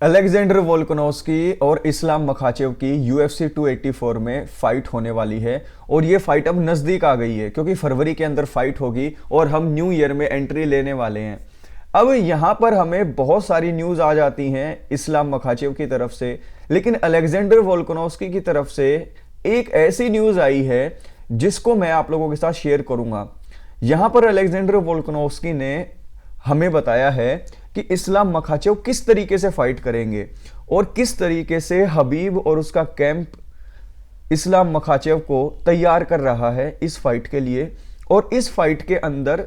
Alexander Volkanovski और Islam Makhachev की UFC 284 में फाइट होने वाली है और ये फाइट अब नज़दीक आ गई है क्योंकि फरवरी के अंदर फाइट होगी और हम न्यू ईयर में एंट्री लेने वाले हैं। अब यहाँ पर हमें बहुत सारी न्यूज़ आ जाती हैं इस्लाम मखाचेव की तरफ से, लेकिन अलेक्जेंडर वोल्कानोव्स्की की तरफ से एक ऐसी न्यूज़ आई है जिसको मैं आप लोगों के साथ शेयर करूँगा। यहाँ पर अलेक्जेंडर वोल्कानोव्स्की ने हमें बताया है कि इस्लाम मखाचेव किस तरीके से फाइट करेंगे और किस तरीके से हबीब और उसका कैंप इस्लाम मखाचेव को तैयार कर रहा है इस फाइट के लिए, और इस फाइट के अंदर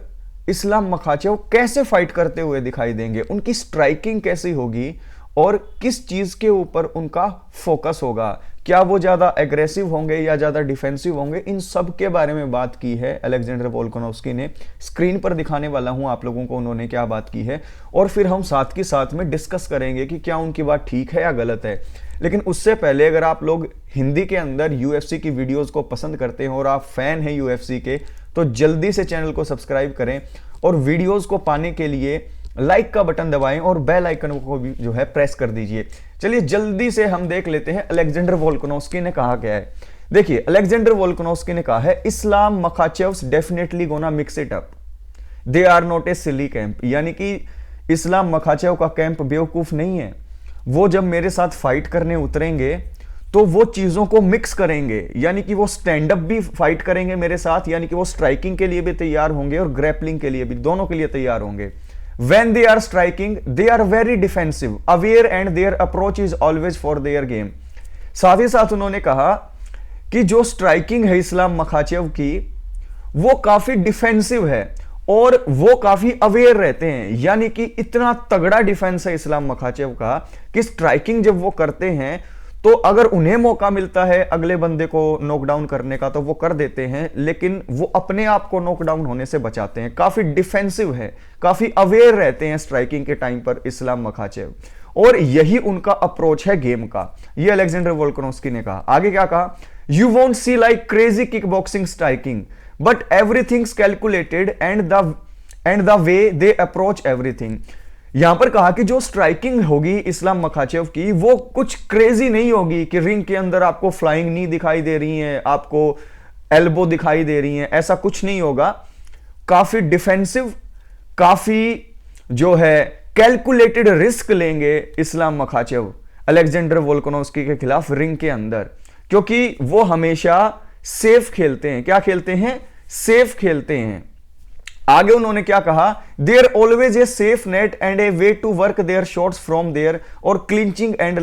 इस्लाम मखाचेव कैसे फाइट करते हुए दिखाई देंगे, उनकी स्ट्राइकिंग कैसी होगी और किस चीज के ऊपर उनका फोकस होगा, क्या वो ज्यादा एग्रेसिव होंगे या ज्यादा डिफेंसिव होंगे, इन सब के बारे में बात की है अलेक्जेंडर वोल्कानोव्स्की ने। स्क्रीन पर दिखाने वाला हूं आप लोगों को उन्होंने क्या बात की है और फिर हम साथ के साथ में डिस्कस करेंगे कि क्या उनकी बात ठीक है या गलत है। लेकिन उससे पहले अगर आप लोग हिंदी के अंदर UFC की वीडियोस को पसंद करते हैं और आप फैन हैं UFC के, तो जल्दी से चैनल को सब्सक्राइब करें और वीडियोस को पाने के लिए लाइक का बटन दबाएं और बेल आइकन को भी जो है प्रेस कर दीजिए। चलिए जल्दी से हम देख लेते हैं अलेक्जेंडर वोल्कानोव्स्की ने कहा क्या है। देखिए अलेक्जेंडर वोल्कानोव्स्की ने कहा है Islam Makhachev's definitely gonna mix it up, they are not a silly camp. यानी कि इस्लाम मखाचेव का कैंप बेवकूफ नहीं है, वो जब मेरे साथ फाइट करने उतरेंगे तो वो चीजों को मिक्स करेंगे, यानी कि वो स्टैंड अप भी फाइट करेंगे मेरे साथ, यानी कि वो स्ट्राइकिंग के लिए भी तैयार होंगे और ग्रैपलिंग के लिए भी, दोनों के लिए तैयार होंगे। When they are striking, they are very defensive, aware and their approach is always for their game। साथ ही साथ उन्होंने कहा कि जो स्ट्राइकिंग है इस्लाम मखाचेव की वो काफी डिफेंसिव है और वो काफी अवेयर रहते हैं, यानी कि इतना तगड़ा डिफेंस है इस्लाम मखाचेव का कि स्ट्राइकिंग जब वो करते हैं तो अगर उन्हें मौका मिलता है अगले बंदे को नॉकडाउन करने का तो वो कर देते हैं, लेकिन वो अपने आप को नॉकडाउन होने से बचाते हैं। काफी डिफेंसिव है, काफी अवेयर रहते हैं स्ट्राइकिंग के टाइम पर इस्लाम मखाचेव, और यही उनका अप्रोच है गेम का। ये अलेक्जेंडर वोल्कानोव्स्की ने कहा। आगे क्या कहा, you won't see like crazy kick boxing striking but everything's calculated and the way they approach everything. यहां पर कहा कि जो स्ट्राइकिंग होगी इस्लाम मखाचेव की वो कुछ क्रेजी नहीं होगी कि रिंग के अंदर आपको फ्लाइंग नी दिखाई दे रही है, आपको एल्बो दिखाई दे रही है, ऐसा कुछ नहीं होगा। काफी डिफेंसिव, काफी जो है कैलकुलेटेड रिस्क लेंगे इस्लाम मखाचेव अलेक्जेंडर वोल्कानोव्स्की के खिलाफ रिंग के अंदर, क्योंकि वो हमेशा सेफ खेलते हैं। क्या खेलते हैं? सेफ खेलते हैं। आगे उन्होंने क्या कहा, there always a safe net and a way to work their shots from there or clinching and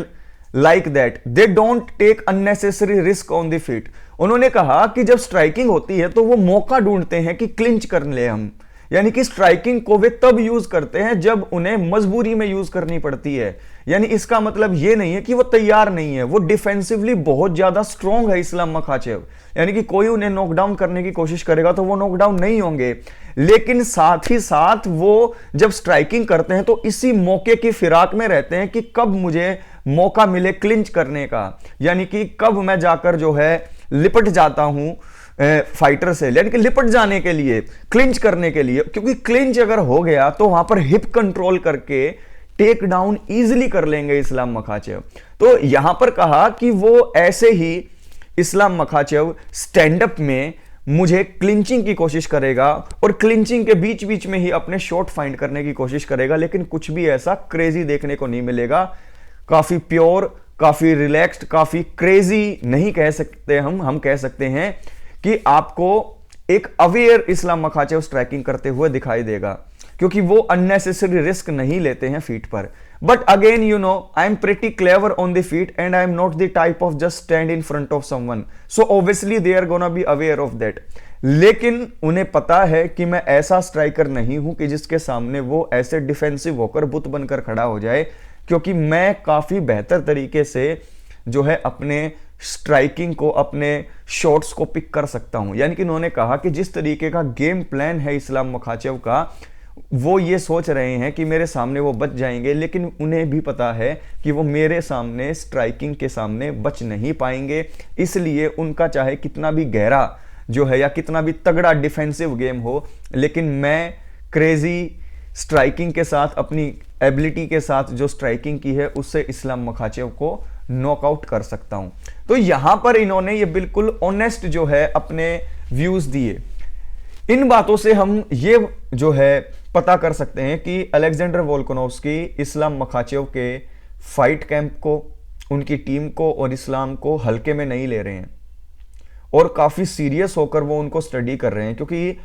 like that they don't take unnecessary risk on the feet. उन्होंने कहा कि जब स्ट्राइकिंग होती है तो वो मौका ढूंढते हैं कि क्लिंच कर ले हम, यानी कि स्ट्राइकिंग को वे तब यूज करते हैं जब उन्हें मजबूरी में यूज करनी पड़ती है। यानी इसका मतलब ये नहीं है कि वो तैयार नहीं है, वो डिफेंसिवली बहुत ज्यादा स्ट्रॉन्ग है इस्लाम मखाचेव, यानी कि कोई उन्हें नॉकडाउन करने की कोशिश करेगा तो वो नॉकडाउन नहीं होंगे। लेकिन साथ ही साथ वो जब स्ट्राइकिंग करते हैं तो इसी मौके की फिराक में रहते हैं कि कब मुझे मौका मिले क्लिंच करने का, यानी कि कब मैं जाकर जो है लिपट जाता हूं फाइटर से, यानी कि लिपट जाने के लिए, क्लिंच करने के लिए, क्योंकि क्लिंच अगर हो गया तो वहां पर हिप कंट्रोल करके टेक डाउन इजीली कर लेंगे इस्लाम मखाचेव। तो यहां पर कहा कि वो ऐसे ही इस्लाम मखाचेव स्टैंड अप में मुझे क्लिंचिंग की कोशिश करेगा और क्लिंचिंग के बीच बीच में ही अपने शॉट फाइंड करने की कोशिश करेगा, लेकिन कुछ भी ऐसा क्रेजी देखने को नहीं मिलेगा। काफी प्योर, काफी रिलैक्स्ड, काफी क्रेजी नहीं कह सकते हम कह सकते हैं कि आपको एक अवेयर इस्लाम मखाचेव स्ट्राइकिंग करते हुए दिखाई देगा, क्योंकि वो अननेसेसरी रिस्क नहीं लेते हैं फीट पर। But again you know I am pretty clever on the feet and I am not the type of just stand in front of someone, so obviously they are gonna be aware of that. लेकिन उन्हें पता है कि मैं ऐसा striker नहीं हूं कि जिसके सामने वो ऐसे डिफेंसिव होकर बुत बनकर खड़ा हो जाए, क्योंकि मैं काफी बेहतर तरीके से जो है अपने स्ट्राइकिंग को, अपने शॉट्स को पिक कर सकता हूं। यानी कि उन्होंने कहा कि जिस तरीके का गेम प्लान है इस्लाम मखाचेव का, वो ये सोच रहे हैं कि मेरे सामने वो बच जाएंगे, लेकिन उन्हें भी पता है कि वो मेरे सामने स्ट्राइकिंग के सामने बच नहीं पाएंगे। इसलिए उनका चाहे कितना भी गहरा जो है या कितना भी तगड़ा डिफेंसिव गेम हो, लेकिन मैं क्रेजी स्ट्राइकिंग के साथ, अपनी एबिलिटी के साथ जो स्ट्राइकिंग की है उससे इस्लाम मखाचेव को नॉकआउट कर सकता हूं। तो यहां पर इन्होंने ये बिल्कुल ऑनेस्ट जो है अपने व्यूज दिए। इन बातों से हम ये जो है पता कर सकते हैं कि अलेक्जेंडर वोल्कानोव्स्की इस्लाम मखाचेव के फाइट कैंप को, उनकी टीम को और इस्लाम को हल्के में नहीं ले रहे हैं और काफी सीरियस होकर वो उनको स्टडी कर रहे हैं, क्योंकि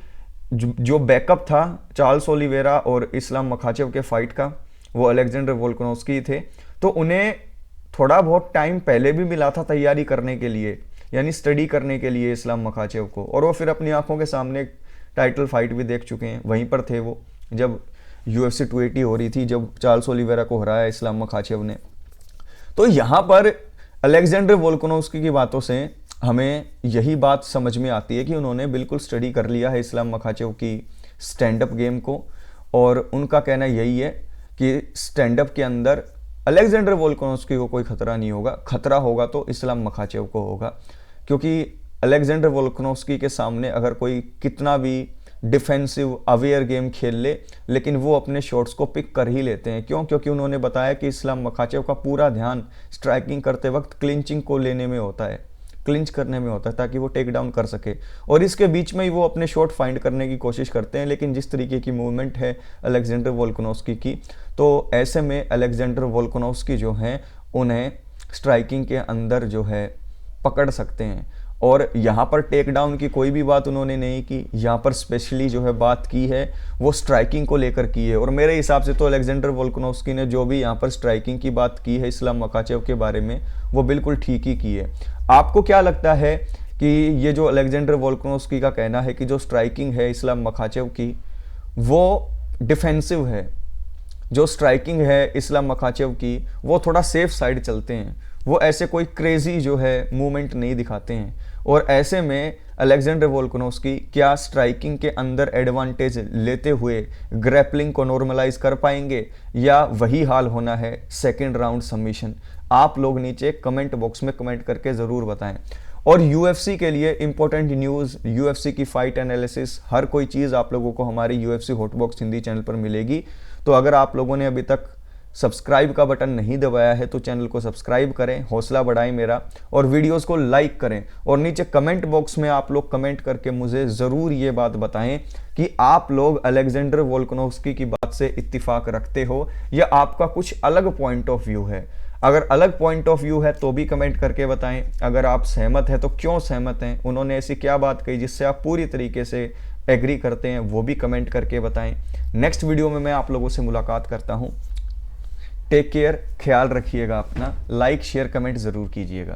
जो बैकअप था चार्ल्स ओलिवेरा और इस्लाम मखाचेव के फाइट का वो अलेक्जेंडर वोल्कानोव्स्की थे। तो उन्हें थोड़ा बहुत टाइम पहले भी मिला था तैयारी करने के लिए, यानी स्टडी करने के लिए इस्लाम मखाचेव को, और वो फिर अपनी आंखों के सामने टाइटल फाइट भी देख चुके हैं। वहीं पर थे वो जब UFC 280 हो रही थी, जब चार्ल्स ओलिवेरा को हराया इस्लाम मखाचेव ने। तो यहां पर अलेक्जेंडर वोल्कानोव्स्की की बातों से हमें यही बात समझ में आती है कि उन्होंने बिल्कुल स्टडी कर लिया है इस्लाम मखाचेव की स्टैंड अप गेम को, और उनका कहना यही है कि स्टैंड अप के अंदर अलेक्जेंडर वोल्कानोव्स्की को कोई खतरा नहीं होगा, खतरा होगा तो इस्लाम मखाचेव को होगा। क्योंकि अलेक्जेंडर वोल्कानोव्स्की के सामने अगर कोई कितना भी डिफेंसिव अवेयर गेम खेल ले, लेकिन वो अपने शॉट्स को पिक कर ही लेते हैं। क्यों? क्योंकि उन्होंने बताया कि इस्लाम मखाचेव का पूरा ध्यान स्ट्राइकिंग करते वक्त क्लिंचिंग को लेने में होता है, क्लिंच करने में होता है, ताकि वो टेक डाउन कर सके, और इसके बीच में ही वो अपने शॉट फाइंड करने की कोशिश करते हैं। लेकिन जिस तरीके की मूवमेंट है अलेक्जेंडर वोल्कानोव्स्की की, तो ऐसे में अलेक्जेंडर वोल्कानोव्स्की जो हैं उन्हें स्ट्राइकिंग के अंदर जो है पकड़ सकते हैं। और यहाँ पर टेक डाउन की कोई भी बात उन्होंने नहीं की, यहाँ पर स्पेशली जो है बात की है वो स्ट्राइकिंग को लेकर की है। और मेरे हिसाब से तो अलेक्जेंडर वोल्कानोव्स्की ने जो भी यहाँ पर स्ट्राइकिंग की बात की है इस्लाम मखाचेव के बारे में, वो बिल्कुल ठीक ही की है। आपको क्या लगता है कि ये जो अलेक्जेंडर वोल्कानोव्स्की का कहना है कि जो स्ट्राइकिंग है इस्लाम मखाचेव की वो डिफेंसिव है, जो स्ट्राइकिंग है इस्लाम मखाचेव की वो थोड़ा सेफ साइड चलते हैं, वो ऐसे कोई क्रेजी जो है मूवमेंट नहीं दिखाते हैं, और ऐसे में अलेक्जेंडर वोल्कानोव्स्की क्या स्ट्राइकिंग के अंदर एडवांटेज लेते हुए ग्रैपलिंग को नॉर्मलाइज कर पाएंगे, या वही हाल होना है सेकंड राउंड सबमिशन? आप लोग नीचे कमेंट बॉक्स में कमेंट करके ज़रूर बताएं। और UFC के लिए इंपॉर्टेंट न्यूज़, UFC की फाइट एनालिसिस, हर कोई चीज़ आप लोगों को हमारे UFC हॉटबॉक्स हिंदी चैनल पर मिलेगी। तो अगर आप लोगों ने अभी तक सब्सक्राइब का बटन नहीं दबाया है तो चैनल को सब्सक्राइब करें, हौसला बढ़ाएं मेरा, और वीडियोस को लाइक करें। और नीचे कमेंट बॉक्स में आप लोग कमेंट करके मुझे ज़रूर ये बात बताएं कि आप लोग अलेक्जेंडर वोल्कानोव्स्की की बात से इत्तिफाक रखते हो या आपका कुछ अलग पॉइंट ऑफ व्यू है। अगर अलग पॉइंट ऑफ व्यू है तो भी कमेंट करके बताएं, अगर आप सहमत हैं तो क्यों सहमत हैं, उन्होंने ऐसी क्या बात कही जिससे आप पूरी तरीके से एग्री करते हैं, वो भी कमेंट करके बताएं। नेक्स्ट वीडियो में मैं आप लोगों से मुलाकात करता हूं। टेक केयर, ख्याल रखिएगा अपना, लाइक शेयर कमेंट ज़रूर कीजिएगा।